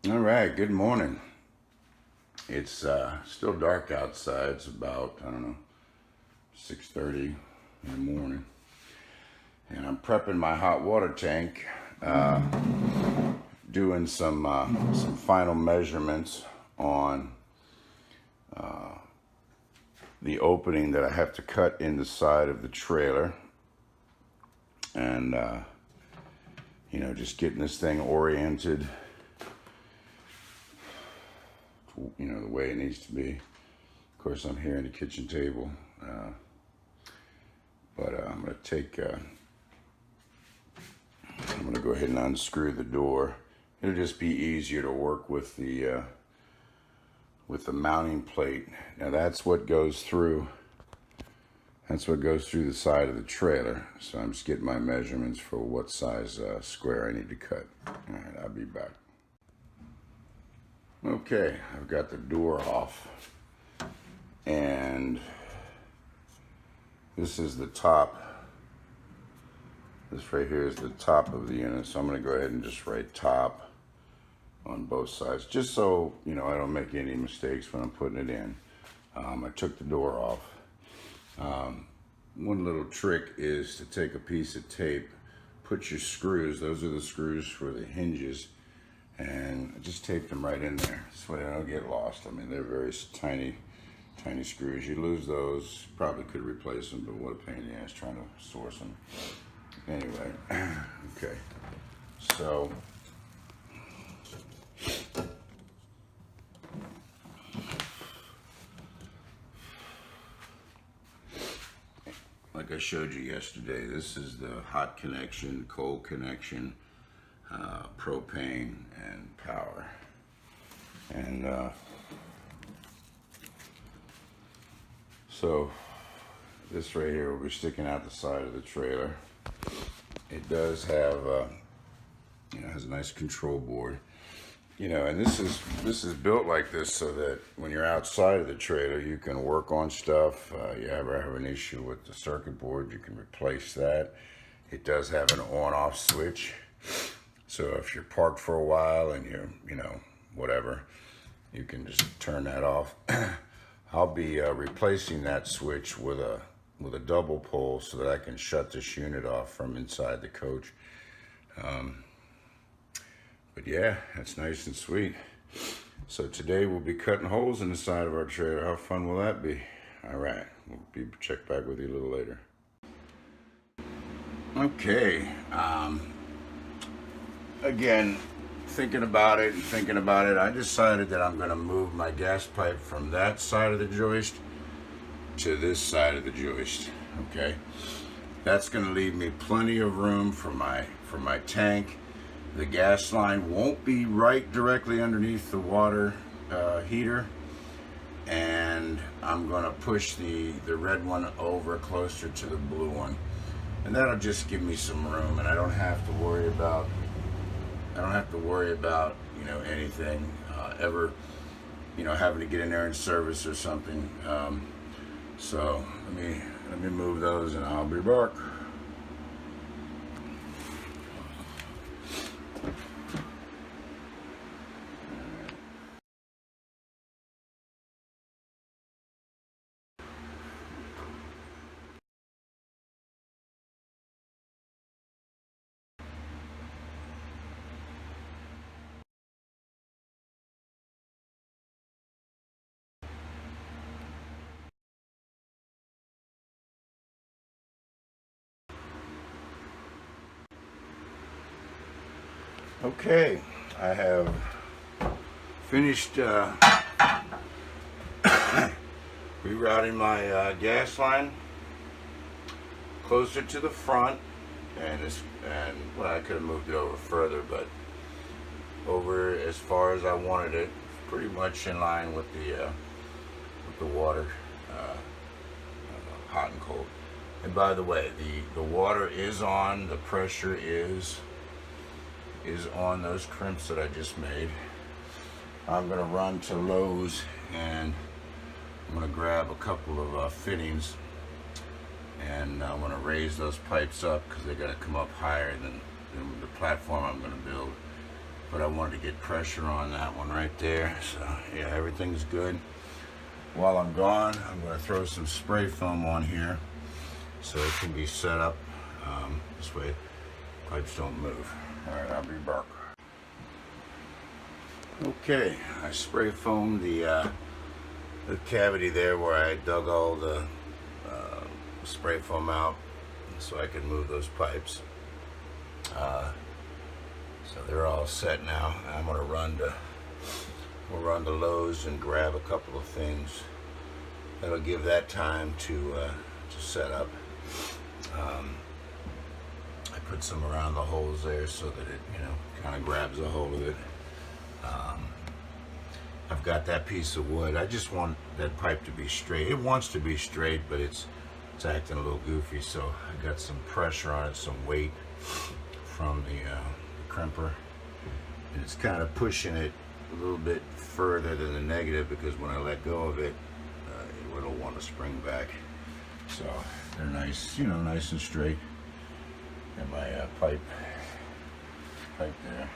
All right, good morning. It's still dark outside. It's about, I don't know, 6:30 in the morning. And I'm prepping my hot water tank, doing some final measurements on the opening that I have to cut in the side of the trailer. And, just getting this thing oriented, the way it needs to be. Of course, I'm here in the kitchen table, but I'm gonna go ahead and unscrew the door. It'll just be easier to work with the mounting plate. Now that's what goes through. That's what goes through the side of the trailer. So I'm just getting my measurements for what size square I need to cut. All right, I'll be back. Okay, I've got the door off, and this is the top. This right here is the top of the unit, so I'm going to go ahead and just write top on both sides, just so I don't make any mistakes when I'm putting it in. I took the door off. One little trick is to take a piece of tape, put your screws, those are the screws for the hinges, and I just taped them right in there. This way I don't get lost. I mean, they're very tiny screws. You lose those, probably could replace them, but what a pain in the ass trying to source them. Anyway, okay, so like I showed you yesterday, this is the hot connection, cold connection, propane and power. And so this right here will be sticking out the side of the trailer. It does have has a nice control board, and this is built like this so that when you're outside of the trailer you can work on stuff. You ever have an issue with the circuit board, you can replace that. It does have an on-off switch, so if you're parked for a while and you're whatever, you can just turn that off. I'll be replacing that switch with a double pull so that I can shut this unit off from inside the coach. But yeah, that's nice and sweet. So today we'll be cutting holes in the side of our trailer. How fun will that be? All right, we'll check back with you a little later. Okay, again, thinking about it, I decided that I'm gonna move my gas pipe from that side of the joist to this side of the joist. Okay, that's going to leave me plenty of room for my tank. The gas line won't be right directly underneath the water heater, and I'm going to push the red one over closer to the blue one, and that'll just give me some room, and I don't have to worry about anything ever having to get in there and service or something. So let me move those and I'll be back. Okay, I have finished rerouting my gas line closer to the front, and well, I could have moved it over further, but over as far as I wanted it, pretty much in line with the water, hot and cold. And by the way, the water is on, the pressure is on those crimps that I just made. I'm gonna run to Lowe's and I'm gonna grab a couple of fittings, and I want to raise those pipes up because they're gonna come up higher than the platform I'm gonna build. but I wanted to get pressure on that one right there. So yeah, everything's good. While I'm gone, I'm going to throw some spray foam on here so it can be set up. This way pipes don't move. Alright, I'll be back. Okay, I spray foamed the cavity there where I dug all the spray foam out so I could move those pipes. So they're all set now. I'm gonna we'll run to Lowe's and grab a couple of things. That'll give that time to set up. I put some around the holes there so that it, kind of grabs a hold of it. I've got that piece of wood. I just want that pipe to be straight. It wants to be straight, but it's acting a little goofy, so I got some pressure on it, some weight from the crimper, and it's kind of pushing it a little bit further than the negative, because when I let go of it, it'll want to spring back. So they're nice, nice and straight. And my pipe there.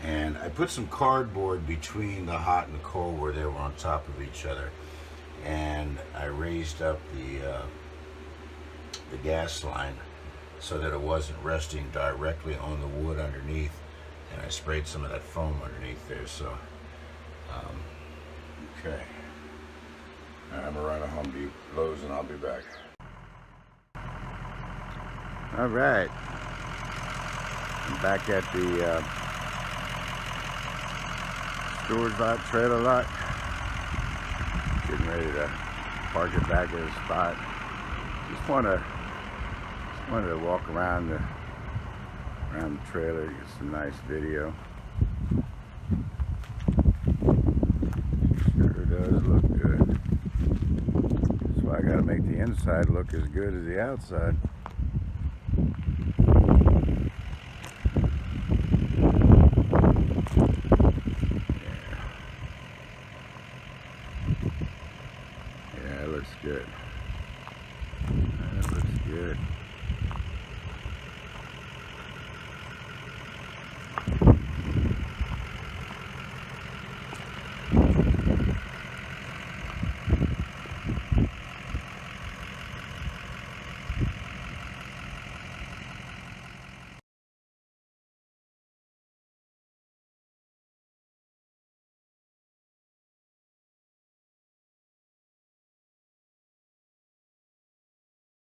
And I put some cardboard between the hot and the cold where they were on top of each other, and I raised up the gas line so that it wasn't resting directly on the wood underneath, and I sprayed some of that foam underneath there. So okay, I'm gonna run to Home Depot, Lowe's, and I'll be back. All right, I'm back at the storage lot, trailer lot. Getting ready to park it back at a spot. Just wanted to walk around the trailer, get some nice video. Sure does look good. That's why I gotta make the inside look as good as the outside. Yeah, it looks good. That looks good.